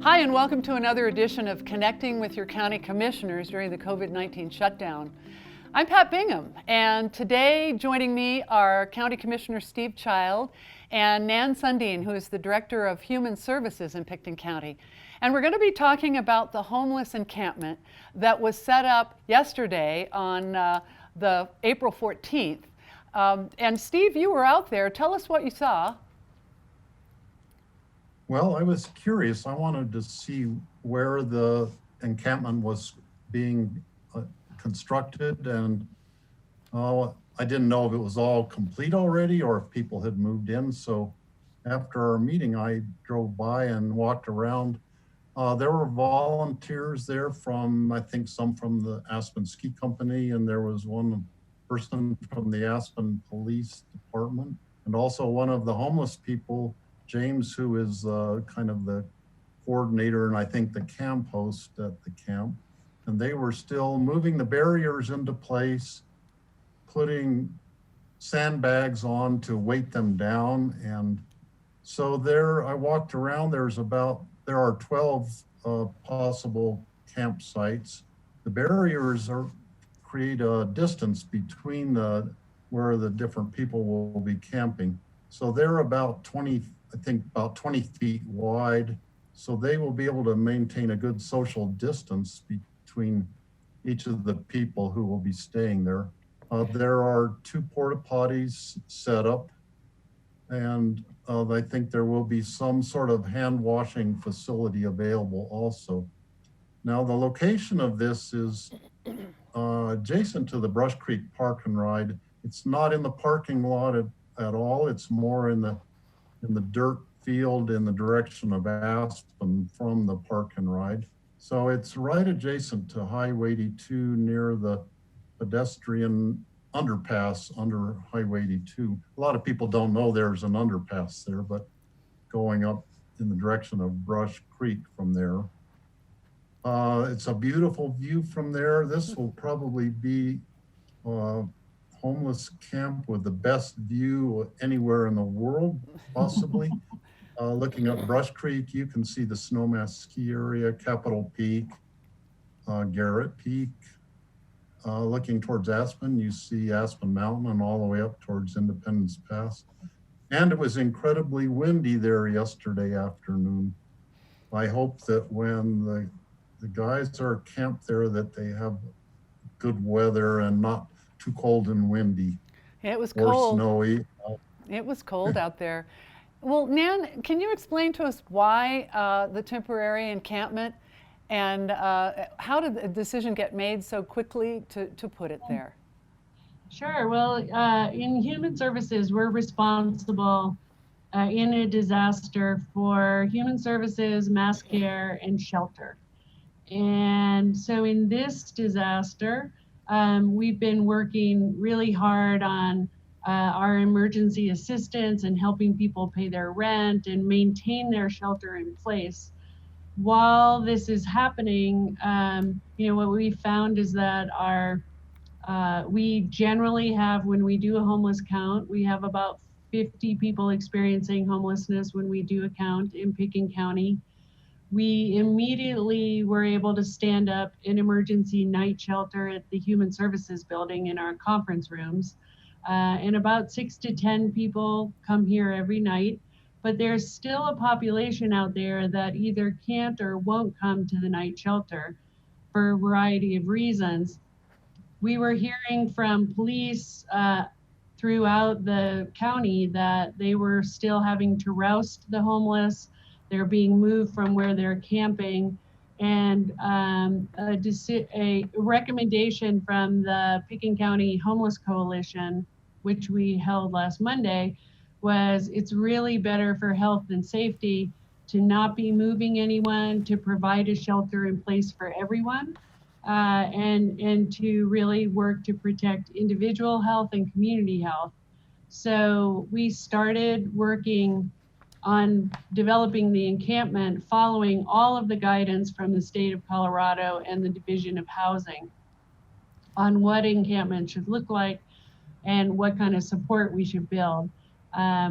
Hi, and welcome to another edition of Connecting with Your County Commissioners during the COVID-19 shutdown. I'm Pat Bingham, and today joining me are County Commissioner Steve Child and Nan Sundeen, who is the Director of Human Services in Picton County. And we're going to be talking about the homeless encampment that was set up yesterday on the April 14th. And Steve, you were out there. Tell us what you saw. Well, I was curious. I wanted to see where the encampment was being constructed, and I didn't know if it was all complete already or if people had moved in. So after our meeting, I drove by and walked around. There were volunteers there from, I think, some from the Aspen Ski Company, and there was one person from the Aspen Police Department, and also one of the homeless people, James, who is kind of the coordinator and I think the camp host at the camp. And they were still moving the barriers into place, putting sandbags on to weight them down. And so there, I walked around, there are 12 possible campsites. The barriers create a distance between where the different people will be camping. So they're about 20 feet wide. So they will be able to maintain a good social distance between each of the people who will be staying there. There are 2 porta potties set up, and I think there will be some sort of hand washing facility available also. Now, the location of this is adjacent to the Brush Creek Park and Ride. It's not in the parking lot at all. It's more in the dirt field in the direction of Aspen from the Park and Ride. So it's right adjacent to Highway 82 near the pedestrian underpass under Highway 82. A lot of people don't know there's an underpass there, but going up in the direction of Brush Creek from there. It's a beautiful view from there. This will probably be homeless camp with the best view anywhere in the world, possibly. Looking up Brush Creek, you can see the Snowmass ski area, Capitol Peak, Garrett Peak. Looking towards Aspen, you see Aspen Mountain and all the way up towards Independence Pass. And it was incredibly windy there yesterday afternoon. I hope that when the guys are camped there that they have good weather and not too cold and windy. It was or cold. Snowy. It was cold out there. Well, Nan, can you explain to us why the temporary encampment and how did the decision get made so quickly to put it there? Sure. Well, in Human Services, we're responsible in a disaster for human services, mass care, and shelter. And so in this disaster, we've been working really hard on our emergency assistance and helping people pay their rent and maintain their shelter in place. While this is happening, what we found is that we generally have, when we do a homeless count, we have about 50 people experiencing homelessness when we do a count in Picton County. We immediately were able to stand up an emergency night shelter at the Human Services building in our conference rooms. And about 6 to 10 people come here every night, but there's still a population out there that either can't or won't come to the night shelter for a variety of reasons. We were hearing from police throughout the county that they were still having to roust the homeless. They're being moved from where they're camping, and a recommendation from the Picton County Homeless Coalition, which we held last Monday, was it's really better for health and safety to not be moving anyone, to provide a shelter in place for everyone, and to really work to protect individual health and community health. So we started working on developing the encampment following all of the guidance from the state of Colorado and the Division of Housing on what encampment should look like and what kind of support we should build.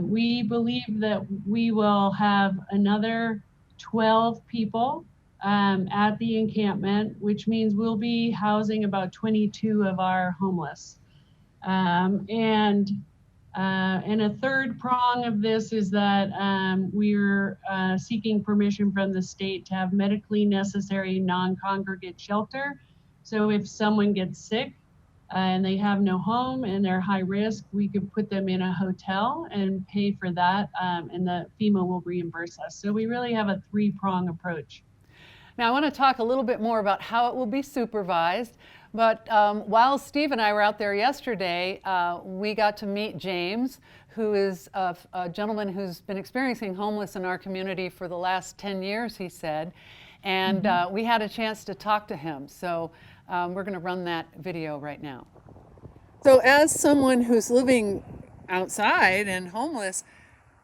We believe that we will have another 12 people at the encampment, which means we'll be housing about 22 of our homeless. And a third prong of this is that we're seeking permission from the state to have medically necessary non-congregate shelter. So if someone gets sick and they have no home and they're high risk, we could put them in a hotel and pay for that, and the FEMA will reimburse us. So we really have a three-prong approach. Now, I want to talk a little bit more about how it will be supervised. But while Steve and I were out there yesterday, we got to meet James, who is a gentleman who's been experiencing homeless in our community for the last 10 years, he said. And we had a chance to talk to him. So we're going to run that video right now. So as someone who's living outside and homeless,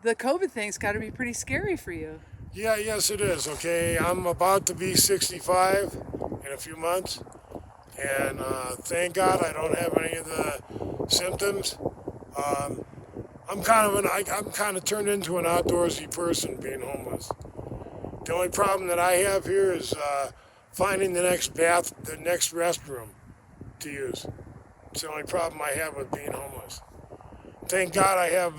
the COVID thing's got to be pretty scary for you. Yeah, yes it is, okay. I'm about to be 65 in a few months, and thank God I don't have any of the symptoms. I'm kind of turned into an outdoorsy person being homeless. The only problem that I have here is finding the next restroom to use. It's the only problem I have with being homeless. Thank God I have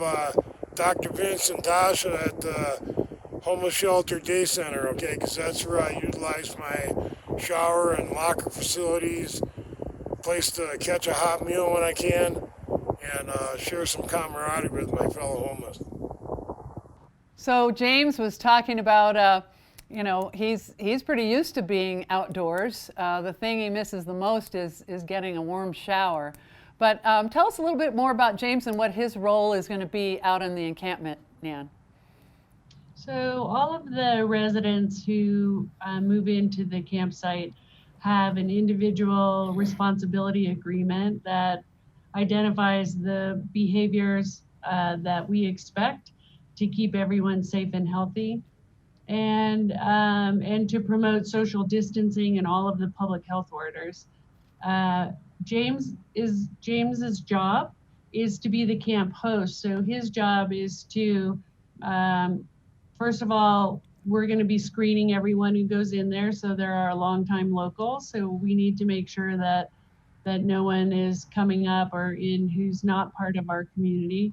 Dr. Vince and Tasha at the Homeless Shelter Day Center, okay, because that's where I utilize my shower and locker facilities, place to catch a hot meal when I can, and share some camaraderie with my fellow homeless. So James was talking about, he's pretty used to being outdoors. The thing he misses the most is getting a warm shower. But tell us a little bit more about James and what his role is going to be out in the encampment, Nan. So all of the residents who move into the campsite have an individual responsibility agreement that identifies the behaviors that we expect to keep everyone safe and healthy, and to promote social distancing and all of the public health orders. James's job is to be the camp host. So his job is to first of all, we're going to be screening everyone who goes in there. So there are longtime locals. So we need to make sure that no one is coming up or in who's not part of our community.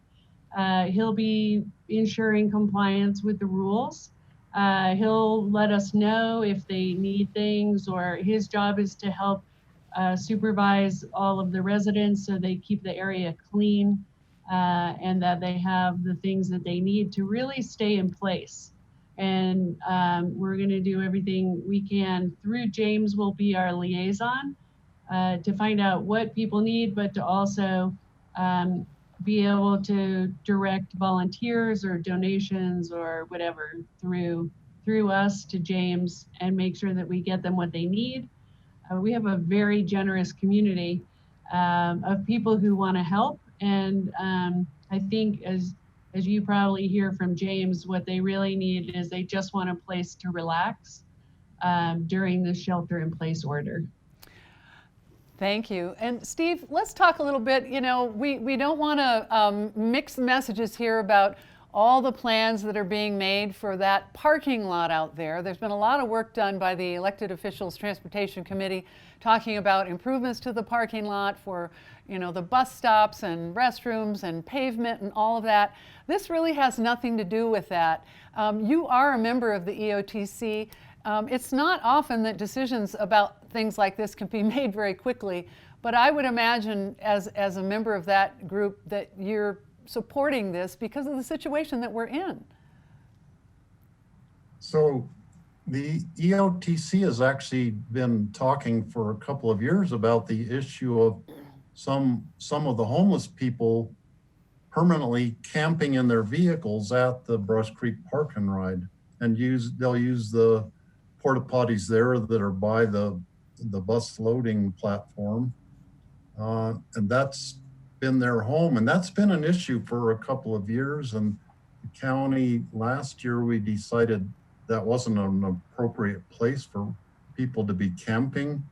He'll be ensuring compliance with the rules. He'll let us know if they need things, or his job is to help supervise all of the residents so they keep the area clean. And that they have the things that they need to really stay in place. And we're going to do everything we can through James will be our liaison to find out what people need, but to also be able to direct volunteers or donations or whatever through us to James and make sure that we get them what they need. We have a very generous community of people who want to help. And I think as you probably hear from James, what they really need is they just want a place to relax during the shelter in place order. Thank you. And Steve, let's talk a little bit, we don't want to mix messages here about all the plans that are being made for that parking lot out there. There's been a lot of work done by the elected officials transportation committee talking about improvements to the parking lot for the bus stops and restrooms and pavement and all of that. This really has nothing to do with that. You are a member of the EOTC. It's not often that decisions about things like this can be made very quickly, but I would imagine as a member of that group that you're supporting this because of the situation that we're in. So the EOTC has actually been talking for a couple of years about the issue of some of the homeless people permanently camping in their vehicles at the Brush Creek Park and Ride, and they'll use the porta potties there that are by the bus loading platform, and that's been their home, and that's been an issue for a couple of years. And the county last year, we decided that wasn't an appropriate place for people to be camping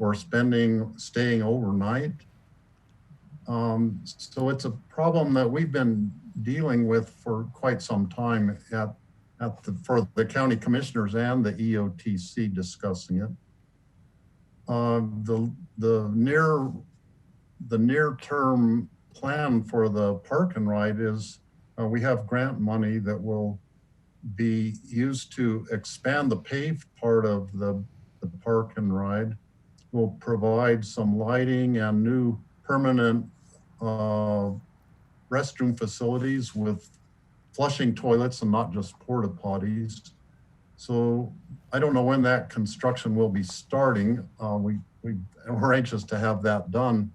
or staying overnight. So it's a problem that we've been dealing with for quite some time at for the county commissioners and the EOTC discussing it. The near term plan for the park and ride is we have grant money that will be used to expand the paved part of the park and ride. We'll provide some lighting and new permanent restroom facilities with flushing toilets and not just porta potties. So I don't know when that construction will be starting. We're anxious to have that done.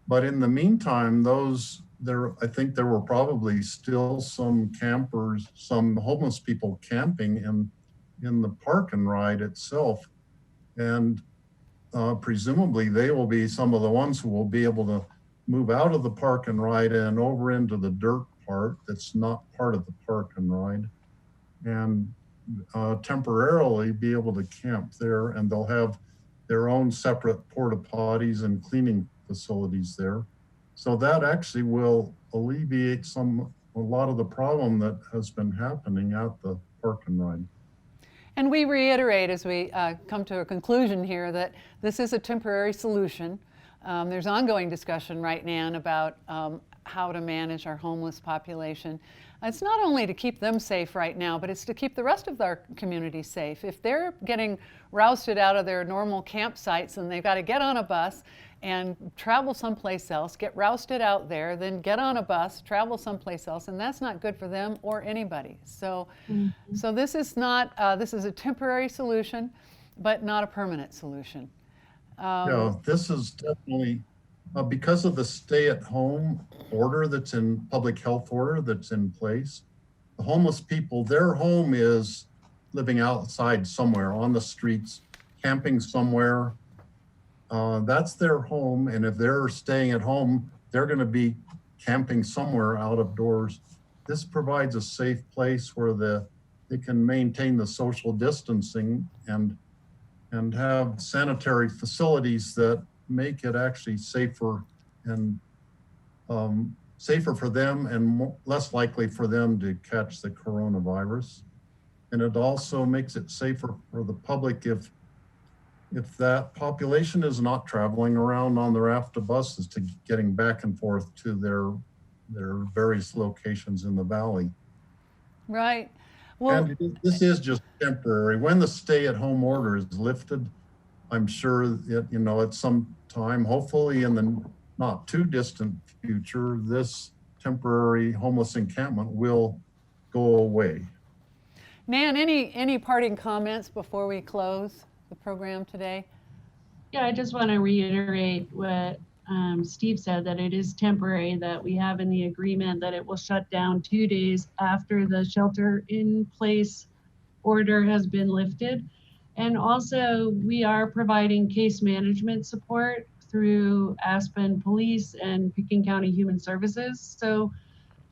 But in the meantime, I think there were probably still some campers, some homeless people camping in the park and ride itself. And presumably they will be some of the ones who will be able to move out of the park and ride and over into the dirt part that's not part of the park and ride, and temporarily be able to camp there, and they'll have their own separate porta potties and cleaning facilities there. So that actually will alleviate a lot of the problem that has been happening at the park and ride. And we reiterate as we come to a conclusion here that this is a temporary solution. There's ongoing discussion right now about how to manage our homeless population. It's not only to keep them safe right now, but it's to keep the rest of our community safe. If they're getting rousted out of their normal campsites and they've got to get on a bus and travel someplace else, get rousted out there, then get on a bus, travel someplace else, and that's not good for them or anybody. So, so this is this is a temporary solution, but not a permanent solution. Yeah, this is definitely because of the stay-at-home order that's in public health order that's in place. The homeless people, their home is living outside somewhere on the streets, camping somewhere. That's their home, and if they're staying at home, they're going to be camping somewhere out of doors. This provides a safe place where they can maintain the social distancing and have sanitary facilities that make it actually safer and safer for them and less likely for them to catch the coronavirus. And it also makes it safer for the public if that population is not traveling around on the raft of buses to getting back and forth to their various locations in the valley. Right. Well, and this is just temporary. When the stay-at-home order is lifted, I'm sure that, at some time, hopefully in the not too distant future, this temporary homeless encampment will go away. Nan, any parting comments before we close the program today? Yeah, I just want to reiterate what Steve said, that it is temporary, that we have in the agreement that it will shut down 2 days after the shelter in place order has been lifted. And also we are providing case management support through Aspen Police and Pekin County Human Services. So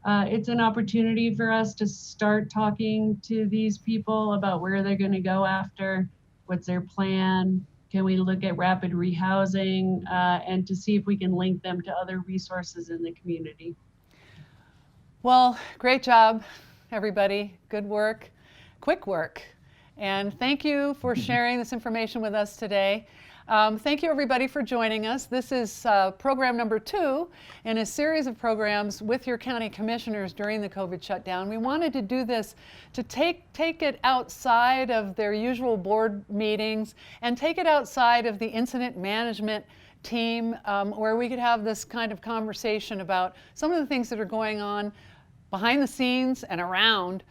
it's an opportunity for us to start talking to these people about where they're going to go after, what's their plan, can we look at rapid rehousing, and to see if we can link them to other resources in the community. Well, great job, everybody. Good work, quick work. And thank you for sharing this information with us today. Thank you, everybody, for joining us. This is program number 2 in a series of programs with your county commissioners during the COVID shutdown. We wanted to do this to take it outside of their usual board meetings and take it outside of the incident management team, where we could have this kind of conversation about some of the things that are going on behind the scenes and around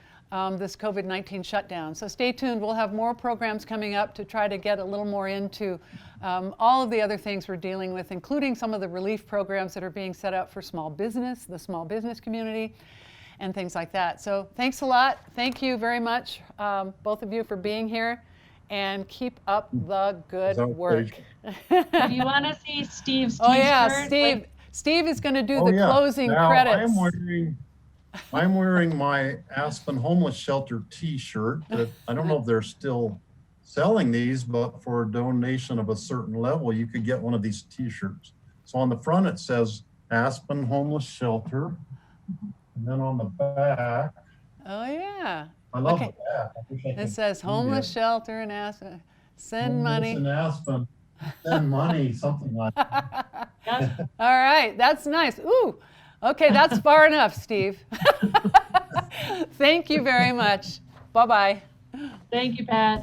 this COVID-19 shutdown. So stay tuned. We'll have more programs coming up to try to get a little more into all of the other things we're dealing with, including some of the relief programs that are being set up for small business, the small business community, and things like that. So thanks a lot. Thank you very much, both of you, for being here, and keep up the good work. Do you want to see Steve's t-shirt? Oh yeah, Steve is going to do the closing credits. I'm wearing my Aspen Homeless Shelter t-shirt. I don't know if they're still selling these, but for a donation of a certain level, you could get one of these t-shirts. So on the front, it says Aspen Homeless Shelter. And then on the back, oh yeah, I love Okay. that. I wish I It could says see homeless that. shelter in Aspen. Send Homeless money. in Aspen, send money, something like that. Yes. All right, that's nice. Ooh, okay, that's far enough, Steve. Thank you very much. Bye-bye. Thank you, Pat.